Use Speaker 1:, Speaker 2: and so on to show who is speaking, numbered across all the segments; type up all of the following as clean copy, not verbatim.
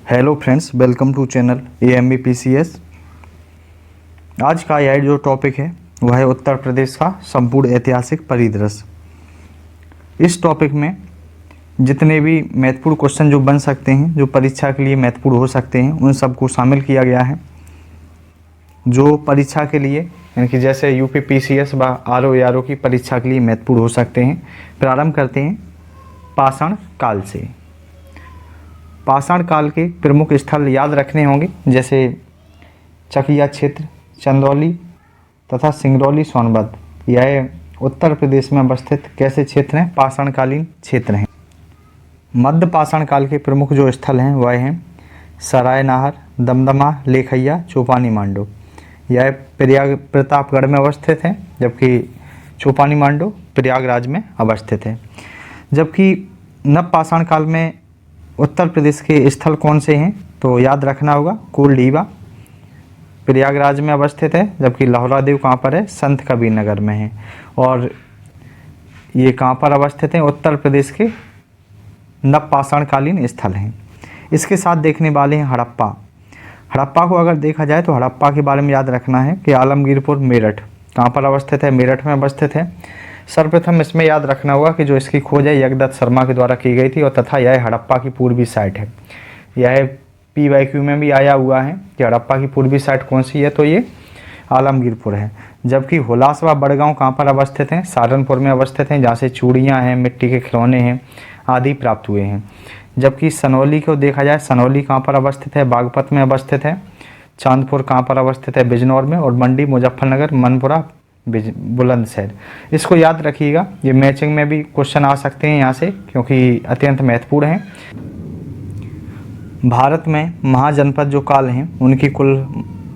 Speaker 1: Hello friends, welcome to channel AMBPCS। आज का यह जो टॉपिक है वह है उत्तर प्रदेश का संपूर्ण ऐतिहासिक परिदृश्य। इस टॉपिक में जितने भी महत्वपूर्ण क्वेश्चन जो बन सकते हैं, जो परीक्षा के लिए महत्वपूर्ण हो सकते हैं, उन सबको शामिल किया गया है। जो परीक्षा के लिए यानी कि जैसे UPPCS व RO की परीक्षा के लिए महत्वपूर्ण हो सकते हैं। प्रारंभ करते हैं पाषाण काल से। पाषाण काल के प्रमुख स्थल याद रखने होंगे, जैसे चकिया क्षेत्र, चंदौली तथा सिंगरौली सोनभद्र। यह उत्तर प्रदेश में अवस्थित कैसे क्षेत्र हैं? पाषाणकालीन क्षेत्र हैं। मध्य पाषाण काल के प्रमुख जो स्थल हैं वह हैं सरायनाहर, दमदमा, लेखैया, चौपानी मांडो। यह प्रतापगढ़ में अवस्थित है, जबकि चौपानी मांडो प्रयागराज में अवस्थित है। जबकि नव पाषाण काल में उत्तर प्रदेश के स्थल कौन से हैं? तो याद रखना होगा कुलडीबा प्रयागराज में अवस्थित है, जबकि लहौरादेव कहाँ पर है? संत कबीर नगर में है। और ये कहाँ पर अवस्थित हैं? उत्तर प्रदेश के नव पाषाणकालीन स्थल हैं। इसके साथ देखने वाले हैं हड़प्पा। हड़प्पा को अगर देखा जाए तो हड़प्पा के बारे में याद रखना है कि आलमगीरपुर मेरठ कहाँ पर अवस्थित है? मेरठ में अवस्थित है। सर्वप्रथम इसमें याद रखना होगा कि जो इसकी खोज है यज्ञदत्त शर्मा के द्वारा की गई थी और तथा यह हड़प्पा की पूर्वी साइट है। यह PYQ में भी आया हुआ है कि हड़प्पा की पूर्वी साइट कौन सी है, तो ये आलमगीरपुर है। जबकि हुलास व बड़गांव कहाँ पर अवस्थित हैं? सहारनपुर में अवस्थित हैं, जहाँ से चूड़ियाँ हैं, मिट्टी के खिलौने हैं आदि प्राप्त हुए हैं। जबकि सनौली को देखा जाए, सनौली कहाँ पर अवस्थित है? बागपत में अवस्थित है। चांदपुर कहाँ पर अवस्थित है? बिजनौर में। और मंडी, मुजफ्फरनगर, मनपुरा, बुलंदशहर। इसको याद रखिएगा, ये मैचिंग में भी क्वेश्चन आ सकते हैं यहाँ से, क्योंकि अत्यंत महत्वपूर्ण है। भारत में महाजनपद जो काल हैं उनकी कुल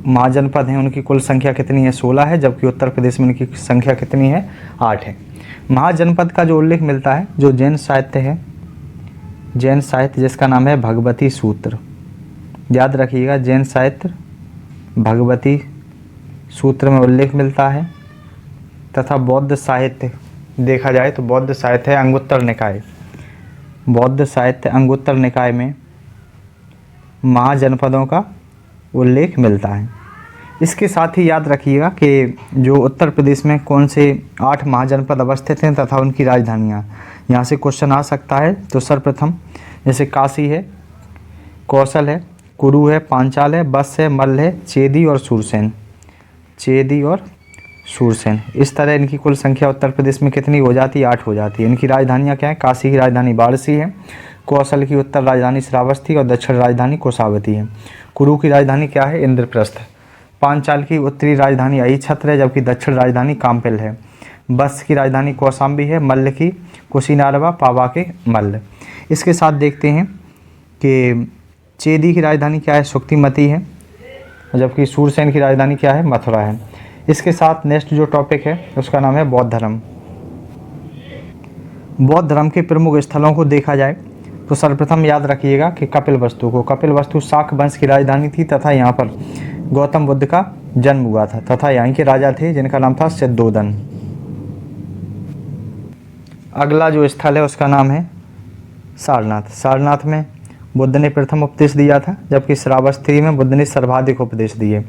Speaker 1: महाजनपद हैं उनकी कुल संख्या कितनी है? 16 है। जबकि उत्तर प्रदेश में उनकी संख्या कितनी है? 8 है। महाजनपद का जो उल्लेख मिलता है, जो जैन साहित्य है, जैन साहित्य जिसका नाम है भगवती सूत्र, याद रखिएगा, जैन साहित्य भगवती सूत्र में उल्लेख मिलता है। तथा बौद्ध साहित्य देखा जाए तो बौद्ध साहित्य है अंगुत्तर निकाय। बौद्ध साहित्य अंगुत्तर निकाय में महाजनपदों का उल्लेख मिलता है। इसके साथ ही याद रखिएगा कि जो उत्तर प्रदेश में कौन से 8 महाजनपद अवस्थित हैं तथा उनकी राजधानियाँ, यहाँ से क्वेश्चन आ सकता है। तो सर्वप्रथम जैसे काशी है, कौशल है, कुरु है, पांचाल है, बस है, मल्ल है, चेदी और सूरसेन। चेदी और सूरसेन, इस तरह इनकी कुल संख्या उत्तर प्रदेश में कितनी हो जाती है? 8 हो जाती है। इनकी राजधानियाँ क्या है? काशी की राजधानी वाराणसी है, कौशल की उत्तर राजधानी श्रावस्ती और दक्षिण राजधानी कोसावती है। कुरु की राजधानी क्या है? इंद्रप्रस्थ। पांचाल की उत्तरी राजधानी अहिछत्र है, जबकि दक्षिण राजधानी काम्पिल है। बस की राजधानी कौशाम्बी है। मल्ल की कुशीनारवा, पावा के मल्ल। इसके साथ देखते हैं कि चेदी की राजधानी क्या है? सुक्तिमती है, जबकि सूरसेन की राजधानी क्या है? मथुरा है। इसके साथ नेक्स्ट जो टॉपिक है उसका नाम है बौद्ध धर्म। बौद्ध धर्म के प्रमुख स्थलों को देखा जाए तो सर्वप्रथम याद रखिएगा कि कपिलवस्तु को, कपिलवस्तु शाक वंश की राजधानी थी तथा यहाँ पर गौतम बुद्ध का जन्म हुआ था तथा यहाँ के राजा थे जिनका नाम था सिद्धोधन। अगला जो स्थल है उसका नाम है सारनाथ। सारनाथ में बुद्ध ने प्रथम उपदेश दिया था, जबकि श्रावस्ती में बुद्ध ने सर्वाधिक उपदेश दिए।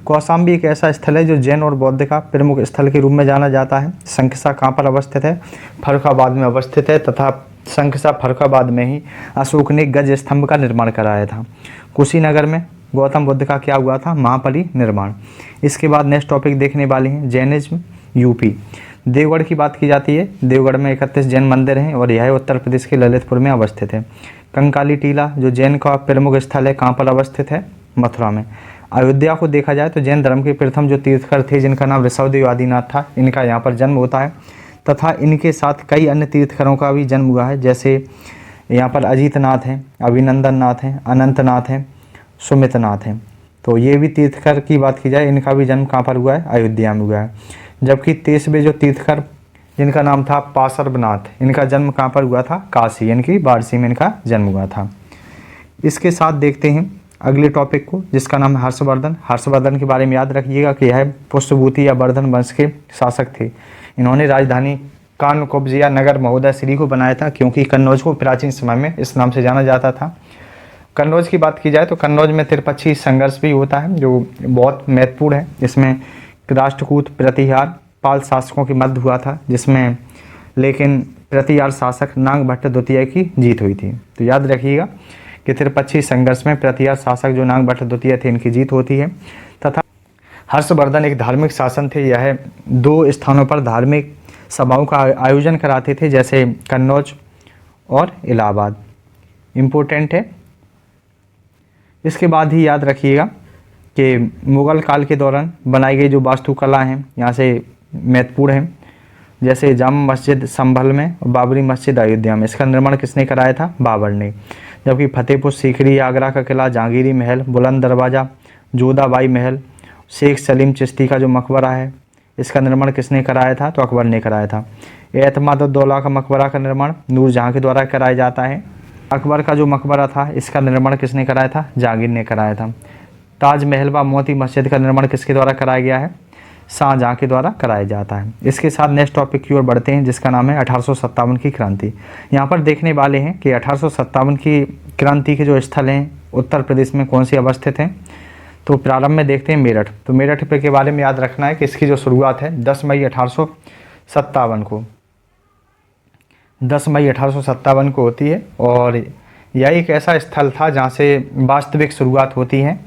Speaker 1: कौशाम्बी एक ऐसा स्थल है जो जैन और बौद्ध का प्रमुख स्थल के रूप में जाना जाता है। शंखसा कहाँ पर अवस्थित है? फर्रुखाबाद में अवस्थित है तथा शंखसा फर्रुखाबाद में ही अशोक ने गज स्तंभ का निर्माण कराया था। कुशीनगर में गौतम बुद्ध का क्या हुआ था? महापरिनिर्वाण। इसके बाद नेक्स्ट टॉपिक देखने वाले हैं जैनिज्म UP। देवगढ़ की बात की जाती है। देवगढ़ में 31 जैन मंदिर हैं और यह उत्तर प्रदेश के ललितपुर में अवस्थित है। कंकाली टीला जो जैन का प्रमुख स्थल है कहाँ पर अवस्थित है? मथुरा में। अयोध्या को देखा जाए तो जैन धर्म के प्रथम जो तीर्थकर थे जिनका नाम ऋषभदेव आदिनाथ था, इनका यहाँ पर जन्म होता है तथा इनके साथ कई अन्य तीर्थकरों का भी जन्म हुआ है, जैसे यहाँ पर अजीतनाथ हैं, अभिनंदन नाथ हैं, अनंतनाथ हैं, सुमितनाथ हैं। तो ये भी तीर्थकर की बात की जाए, इनका भी जन्म कहाँ पर हुआ है? अयोध्या में हुआ है। जबकि 23वें जो तीर्थकर जिनका नाम था पार्श्वनाथ, इनका जन्म कहाँ पर हुआ था? काशी यानी कि वाराणसी में इनका जन्म हुआ था। इसके साथ देखते हैं अगले टॉपिक को, जिसका नाम है हर्षवर्धन। हर्षवर्धन के बारे में याद रखिएगा कि यह पुष्पभूति या वर्धन वंश के शासक थे। इन्होंने राजधानी कानकुब्जिया नगर महोदय श्री को बनाया था, क्योंकि कन्नौज को प्राचीन समय में इस नाम से जाना जाता था। कन्नौज की बात की जाए तो कन्नौज में त्रिपक्षीय संघर्ष भी होता है जो बहुत महत्वपूर्ण है। इसमें राष्ट्रकूट प्रतिहार पाल शासकों के मध्य हुआ था, जिसमें लेकिन प्रतिहार शासक नागभट्ट द्वितीय की जीत हुई थी। तो याद रखिएगा कि त्रिपक्षीय संघर्ष में प्रतिहार शासक जो नागभट्ट द्वितीय थे इनकी जीत होती है। तथा हर्षवर्धन एक धार्मिक शासन थे, यह 2 स्थानों पर धार्मिक सभाओं का आयोजन कराते थे, जैसे कन्नौज और इलाहाबाद। इम्पोर्टेंट है। इसके बाद ही याद रखिएगा कि मुग़ल काल के दौरान बनाई गई जो वास्तुकला हैं यहाँ से महत्वपूर्ण है, जैसे जामा मस्जिद संभल में और बाबरी मस्जिद अयोध्या में। इसका निर्माण किसने कराया था? बाबर ने। जबकि फतेहपुर सीकरी आगरा का किला, जहांगीरी महल, बुलंद दरवाज़ा, जोधाबाई महल, शेख सलीम चिश्ती का जो मकबरा है इसका निर्माण किसने कराया था? तो अकबर ने कराया था। एतमादुद्दौला का मकबरा का निर्माण नूरजहाँ के द्वारा कराया जाता है। अकबर का जो मकबरा था इसका निर्माण किसने कराया था? जहांगीर ने कराया था। ताजमहल व मोती मस्जिद का निर्माण किसके द्वारा कराया गया है? शाहजहाँ के द्वारा कराया जाता है। इसके साथ नेक्स्ट टॉपिक की ओर बढ़ते हैं, जिसका नाम है 1857 की क्रांति। यहाँ पर देखने वाले हैं कि 1857 की क्रांति के जो स्थल हैं उत्तर प्रदेश में कौन से अवस्थित हैं। तो प्रारंभ में देखते हैं मेरठ। तो मेरठ पे के बारे में याद रखना है कि इसकी जो शुरुआत है 10 मई 1857 को 10 मई 1857 को होती है, और यह एक ऐसा स्थल था जहाँ से वास्तविक शुरुआत होती है।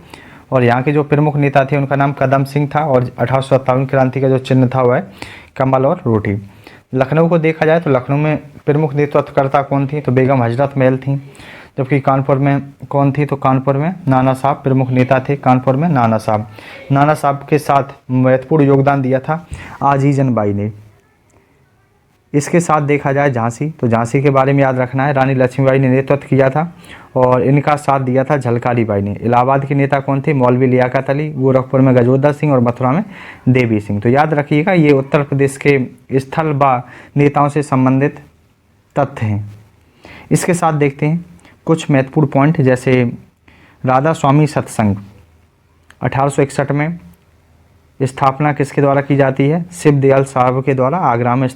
Speaker 1: और यहाँ के जो प्रमुख नेता थे उनका नाम कदम सिंह था, और 1857 क्रांति का जो चिन्ह था वह कमल और रोटी। लखनऊ को देखा जाए तो लखनऊ में प्रमुख नेतृत्वकर्ता कौन थी? तो बेगम हजरत महल थी। जबकि कानपुर में कौन थी? तो कानपुर में नाना साहब प्रमुख नेता थे। कानपुर में नाना साहब के साथ महत्वपूर्ण योगदान दिया था आजीजन बाई ने। इसके साथ देखा जाए झांसी, तो झांसी के बारे में याद रखना है, रानी लक्ष्मीबाई ने नेतृत्व किया था और इनका साथ दिया था झलकारी बाई ने। इलाहाबाद के नेता कौन थे? मौलवी लियाकत अली। गोरखपुर में गजोदर सिंह और मथुरा में देवी सिंह। तो याद रखिएगा ये उत्तर प्रदेश के स्थल व नेताओं से संबंधित तथ्य हैं। इसके साथ देखते हैं कुछ महत्वपूर्ण पॉइंट, जैसे राधा स्वामी सत्संग 1861 में स्थापना किसके द्वारा की जाती है? शिव दयाल साहब के द्वारा आगरा में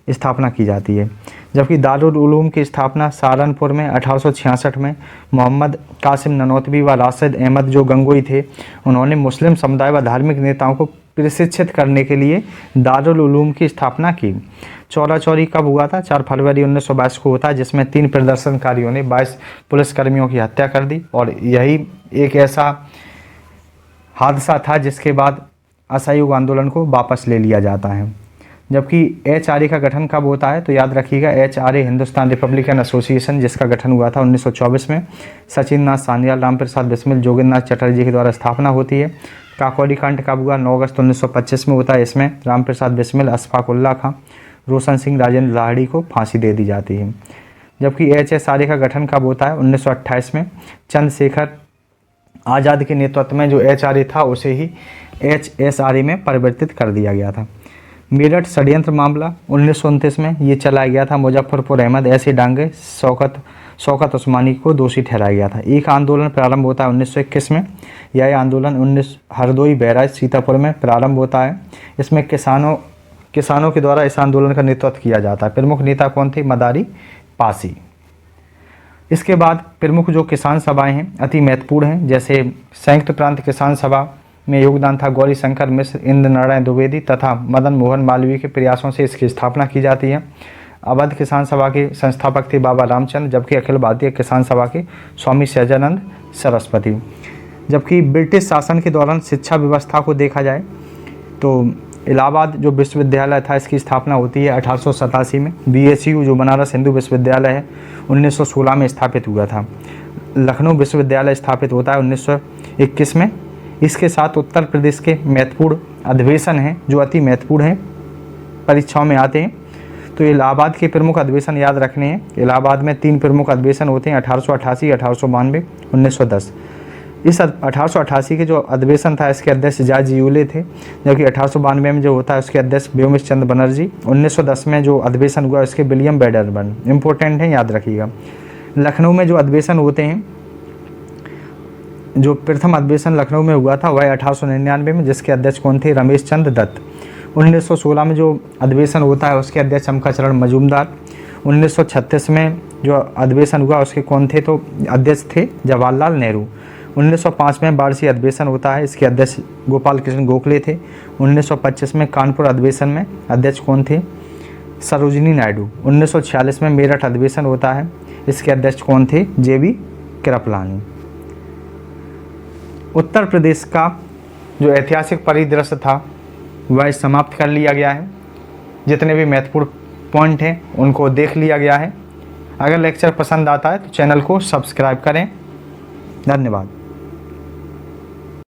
Speaker 1: स्थापना की जाती है। जबकि दारुल उलूम की स्थापना सहारनपुर में 1866 में मोहम्मद कासिम ननौतवी व राशिद अहमद जो गंगोई थे उन्होंने मुस्लिम समुदाय व धार्मिक नेताओं को प्रशिक्षित करने के लिए दारुल उलूम की स्थापना की। चौरा चौरी कब हुआ था? 4 फरवरी 1922 को होता है, जिसमें 3 प्रदर्शनकारियों ने 22 पुलिसकर्मियों की हत्या कर दी, और यही एक ऐसा हादसा था जिसके बाद असहयोग आंदोलन को वापस ले लिया जाता है। जबकि HRA का गठन कब होता है? तो याद रखिएगा HRA हिंदुस्तान रिपब्लिकन एसोसिएशन, जिसका गठन हुआ था 1924 में। सचिन नाथ सान्याल, राम प्रसाद बिस्मिल, जोगिंद्रनाथ चटर्जी के द्वारा स्थापना होती है। काकोरी कांड कब हुआ? 9 अगस्त 1925 में होता है। इसमें राम प्रसाद बिस्मिल, अशफाक उल्लाह खां, रोशन सिंह, राजेंद्र लाहिड़ी को फांसी दे दी जाती है। जबकि HSRA का गठन कब होता है? 1928 में। चंद्रशेखर आज़ाद के नेतृत्व में जो HRA था उसे ही HSRA में परिवर्तित कर दिया गया था। मेरठ षड्यंत्र मामला 1929 में ये चलाया गया था। मुजफ्फरपुर अहमद ऐसे डांगे शौकत उस्मानी को दोषी ठहराया गया था। एक आंदोलन प्रारंभ होता है 1921 में। यह आंदोलन हरदोई, बहराइच, सीतापुर में प्रारंभ होता है। इसमें किसानों के द्वारा इस आंदोलन का नेतृत्व किया जाता है। प्रमुख नेता कौन थे? मदारी पासी। इसके बाद प्रमुख जो किसान सभाएं हैं अति महत्वपूर्ण हैं, जैसे संयुक्त प्रांत किसान सभा में योगदान था गौरी शंकर मिश्र, इंद्र नारायण द्विवेदी तथा मदन मोहन मालवीय के प्रयासों से इसकी स्थापना की जाती है। अवध किसान सभा के संस्थापक थे बाबा रामचंद्र, जबकि अखिल भारतीय किसान सभा के स्वामी सहजानंद सरस्वती। जबकि ब्रिटिश शासन के दौरान शिक्षा व्यवस्था को देखा जाए तो इलाहाबाद जो विश्वविद्यालय था इसकी स्थापना होती है 1887 में। BSU जो बनारस हिंदू विश्वविद्यालय है 1916 में स्थापित हुआ था। लखनऊ विश्वविद्यालय स्थापित होता है 1921 में। इसके साथ उत्तर प्रदेश के महत्वपूर्ण अधिवेशन हैं जो अति महत्वपूर्ण हैं, परीक्षाओं में आते हैं। तो इलाहाबाद के प्रमुख अधिवेशन याद रखने हैं। इलाहाबाद में 3 प्रमुख अधिवेशन होते हैं 1888, 1892, 1910। इस 1888 के जो अधिवेशन था इसके अध्यक्ष जॉर्ज यूले थे, जबकि 1892 में जो होता है उसके अध्यक्ष व्योमेश चंद्र बनर्जी। 1910 में जो अधिवेशन हुआ उसके विलियम बैडरबर्न। इंपॉर्टेंट है, याद रखिएगा। लखनऊ में जो अधिवेशन होते हैं, जो प्रथम अधिवेशन लखनऊ में हुआ था वह 1899 में, जिसके अध्यक्ष कौन थे? रमेश चंद्र दत्त। 1916 में जो अधिवेशन होता है उसके अध्यक्ष शमका चरण मजूमदार। 1936 में जो अधिवेशन हुआ उसके कौन थे, तो अध्यक्ष थे जवाहरलाल नेहरू। 1905 में वार्षिक अधिवेशन होता है, इसके अध्यक्ष गोपाल कृष्ण गोखले थे। 1925 में कानपुर अधिवेशन में अध्यक्ष कौन थे, सरोजिनी नायडू। 1946 में मेरठ अधिवेशन होता है, इसके अध्यक्ष कौन थे, JB कृपलानी। उत्तर प्रदेश का जो ऐतिहासिक परिदृश्य था वह समाप्त कर लिया गया है। जितने भी महत्वपूर्ण पॉइंट हैं उनको देख लिया गया है। अगर लेक्चर पसंद आता है तो चैनल को सब्सक्राइब करें। धन्यवाद।